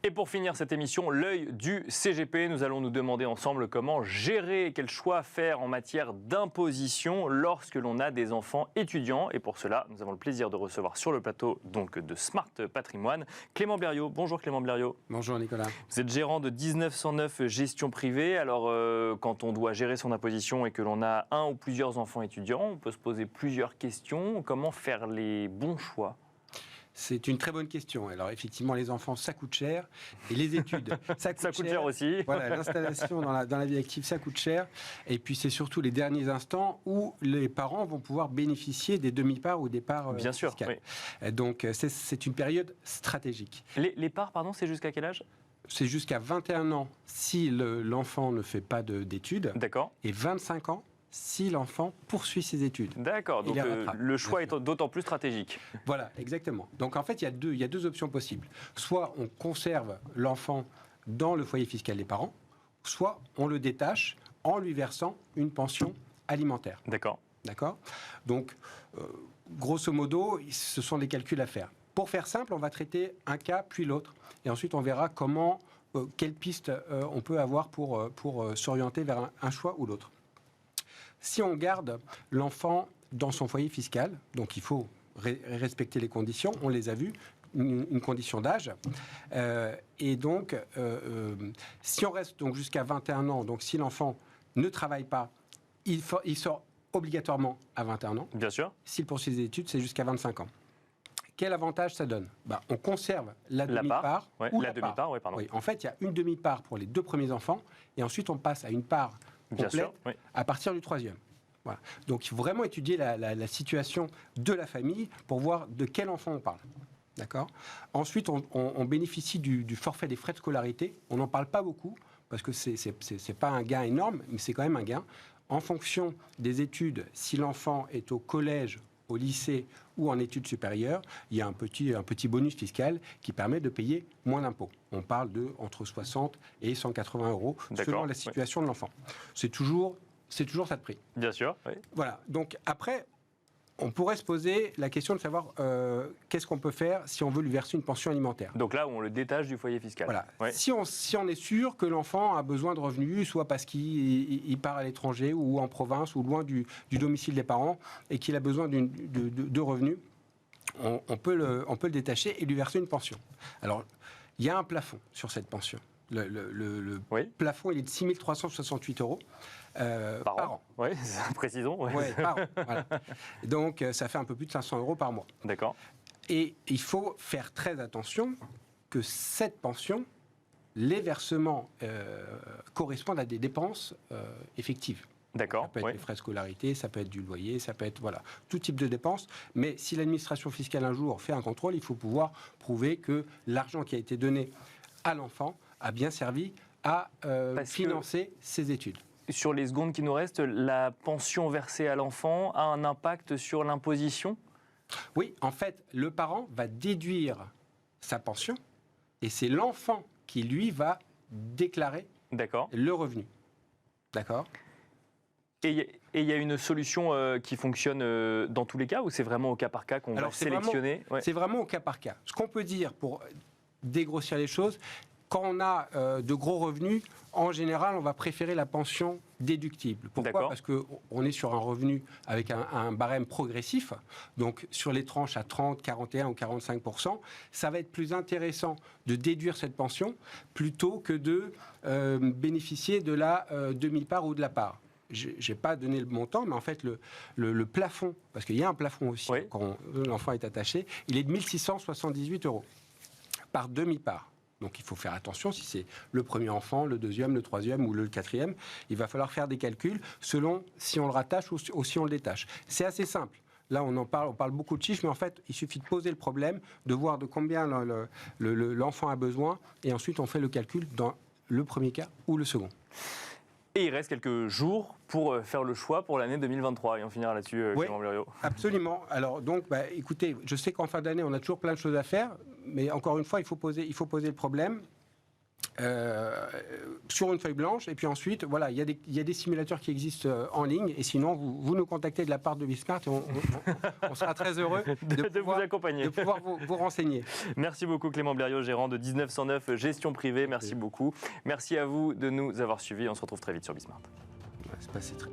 Et pour finir cette émission, l'œil du CGP, nous allons nous demander ensemble comment gérer, quel choix faire en matière d'imposition lorsque l'on a des enfants étudiants. Et pour cela, nous avons le plaisir de recevoir sur le plateau donc, de Smart Patrimoine Clément Berriot. Bonjour Clément Berriot. Bonjour Nicolas. Vous êtes gérant de 1909 Gestion Privée. Alors, quand on doit gérer son imposition et que l'on a un ou plusieurs enfants étudiants, on peut se poser plusieurs questions. Comment faire les bons choix ? C'est une très bonne question. Alors effectivement, les enfants, ça coûte cher. Et les études, ça coûte cher aussi. Voilà, l'installation dans la vie active, ça coûte cher. Et puis c'est surtout les derniers instants où les parents vont pouvoir bénéficier des demi-parts ou des parts Bien sûr, fiscales. Oui. Donc c'est une période stratégique. Les parts, pardon, c'est jusqu'à quel âge ? C'est jusqu'à 21 ans si l'enfant ne fait pas d'études. D'accord. Et 25 ans si l'enfant poursuit ses études. D'accord, donc le choix est d'autant plus stratégique. Voilà, exactement. Donc en fait, il y a deux options possibles. Soit on conserve l'enfant dans le foyer fiscal des parents, soit on le détache en lui versant une pension alimentaire. D'accord. D'accord ? Donc, grosso modo, ce sont des calculs à faire. Pour faire simple, on va traiter un cas puis l'autre. Et ensuite, on verra quelle piste on peut avoir pour s'orienter vers un choix ou l'autre. Si on garde l'enfant dans son foyer fiscal, donc il faut respecter les conditions, on les a vues, une condition d'âge. Et donc, si on reste donc jusqu'à 21 ans, donc si l'enfant ne travaille pas, il sort obligatoirement à 21 ans. Bien sûr. S'il poursuit ses études, c'est jusqu'à 25 ans. Quel avantage ça donne ? On conserve la demi-part. La demi-part, oui, pardon. Oui, en fait, il y a une demi-part pour les 2 premiers enfants, et ensuite on passe à une part complète à partir du 3e. Voilà. Donc il faut vraiment étudier la situation de la famille pour voir de quel enfant on parle. D'accord ? Ensuite, on bénéficie du forfait des frais de scolarité. On n'en parle pas beaucoup parce que c'est pas un gain énorme, mais c'est quand même un gain. En fonction des études, si l'enfant est au collège, au lycée ou en études supérieures, il y a un petit bonus fiscal qui permet de payer moins d'impôts. On parle de entre 60 et 180 euros selon la situation de l'enfant. C'est toujours ça de prix. Bien sûr. Oui. Voilà. Donc après, on pourrait se poser la question de savoir qu'est-ce qu'on peut faire si on veut lui verser une pension alimentaire. Donc là où on le détache du foyer fiscal. Voilà. Ouais. Si on est sûr que l'enfant a besoin de revenus, soit parce qu'il part à l'étranger ou en province ou loin du domicile des parents et qu'il a besoin de revenus, on peut le détacher et lui verser une pension. Alors, il y a un plafond sur cette pension. Le plafond, il est de 6 368 euros par an. Oui, précisons. Ouais, par an. Voilà. Donc, ça fait un peu plus de 500 euros par mois. D'accord. Et il faut faire très attention que cette pension, les versements correspondent à des dépenses effectives. D'accord. Ça peut être des frais de scolarité, ça peut être du loyer, ça peut être tout type de dépenses. Mais si l'administration fiscale un jour fait un contrôle, il faut pouvoir prouver que l'argent qui a été donné à l'enfant a bien servi à financer ses études. Sur les secondes qui nous restent, la pension versée à l'enfant a un impact sur l'imposition ? Oui, en fait, le parent va déduire sa pension et c'est l'enfant qui, lui, va déclarer le revenu. D'accord ? Et il y a une solution qui fonctionne dans tous les cas ou c'est vraiment au cas par cas qu'on va sélectionner ? C'est vraiment au cas par cas. Ce qu'on peut dire pour dégrossir les choses, quand on a de gros revenus, en général, on va préférer la pension déductible. Pourquoi ? Parce qu'on est sur un revenu avec un barème progressif. Donc, sur les tranches à 30, 41 ou 45%, ça va être plus intéressant de déduire cette pension plutôt que de bénéficier de la demi-part ou de la part. Je n'ai pas donné le montant, mais en fait, le plafond, parce qu'il y a un plafond aussi quand l'enfant est attaché, il est de 1 678 euros par demi-part. Donc il faut faire attention, si c'est le premier enfant, le deuxième, le troisième ou le quatrième, il va falloir faire des calculs selon si on le rattache ou si on le détache. C'est assez simple. Là, on parle beaucoup de chiffres, mais en fait, il suffit de poser le problème, de voir de combien l'enfant a besoin, et ensuite on fait le calcul dans le premier cas ou le second. Et il reste quelques jours pour faire le choix pour l'année 2023. Et on finira là-dessus, Clément Berriot. Absolument. Alors donc, écoutez, je sais qu'en fin d'année, on a toujours plein de choses à faire, mais encore une fois, il faut poser le problème. sur une feuille blanche. Et puis ensuite, voilà, il y a des simulateurs qui existent en ligne. Et sinon, vous nous contactez de la part de Bismart et on sera très heureux de vous accompagner. De pouvoir vous renseigner. Merci beaucoup Clément Blériot, gérant de 1909 Gestion Privée. Merci beaucoup. Merci à vous de nous avoir suivis. On se retrouve très vite sur Bismart. Ouais, c'est passé très